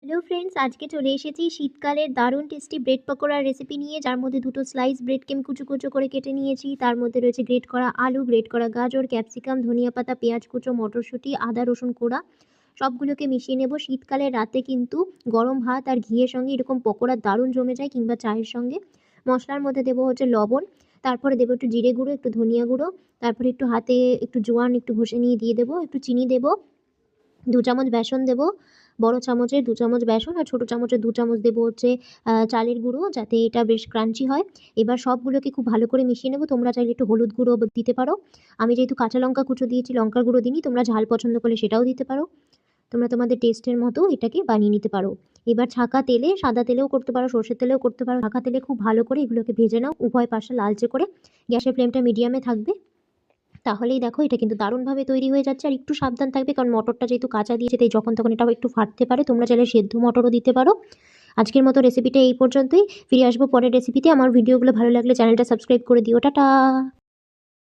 Hello friends, আজকে চলে এসেছি শীতকালের দারুণ টেস্টি ব্রেড পকোড়ার রেসিপি নিয়ে, যার মধ্যে দুটো স্লাইস ব্রেডকে আমি কুচো কুচো করে কেটে নিয়েছি। তার মধ্যে রয়েছে গ্রেট করা আলু, গ্রেট করা গাজর, ক্যাপসিকাম, ধনিয়া পাতা, পেঁয়াজ কুচো, মটরশুঁটি, আদা রসুন কোড়া। সবগুলোকে মিশিয়ে নেব। শীতকালের রাতে কিন্তু গরম ভাত আর ঘিয়ের সঙ্গে এরকম পকোড়া দারুণ জমে যায়, কিংবা চায়ের সঙ্গে। মশলার মধ্যে দেবো হচ্ছে লবণ, তারপরে দেবো একটু জিরে গুঁড়ো, একটু ধনিয়া গুঁড়ো, তারপরে একটু হাতে একটু জোয়ান একটু ঘষে নিয়ে দিয়ে দেবো, একটু চিনি দেবো, 2 চামচ বেসন দেবো, বড় চামচের 2 চামচ বেসন, আর ছোট চামচের 2 চামচ দেবো হচ্ছে চালের গুঁড়ো, যাতে এটা বেশ ক্রাঞ্চি হয়। এবার সবগুলোকে খুব ভালো করে মিশিয়ে নেবো। তোমরা চাইলে একটু হলুদ গুঁড়ো দিতে পারো। আমি যেহেতু কাঁচা লঙ্কা কুচো দিয়েছি, লঙ্কার গুঁড়ো দিইনি। তোমরা ঝাল পছন্দ করলে সেটাও দিতে পারো। তোমরা তোমাদের টেস্টের মতো এটাকে বানিয়ে নিতে পারো। এবার ছাঁকা তেলে, সাদা তেলেও করতে পারো, সর্ষের তেলেও করতে পারো। ছাঁকা তেলে খুব ভালো করে এগুলোকে ভেজে নাও, উভয় পাশে লালচে করে। গ্যাসের ফ্লেমটা মিডিয়ামে থাকবে। তাহলেই দেখো এটা কিন্তু দারুণভাবে তৈরি হয়ে যাচ্ছে। আর একটু সাবধান থাকবে, কারণ মটরটা যেহেতু কাঁচা দিয়েছে, তাই যখন তখন এটাও একটু ফাটতে পারে। তোমরা চাইলে সেদ্ধ মটরও দিতে পারো। আজকের মতো রেসিপিটা এই পর্যন্তই। ফিরে আসবো পরের রেসিপিতে। আমার ভিডিওগুলো ভালো লাগলে চ্যানেলটা সাবস্ক্রাইব করে দিও। টাটা।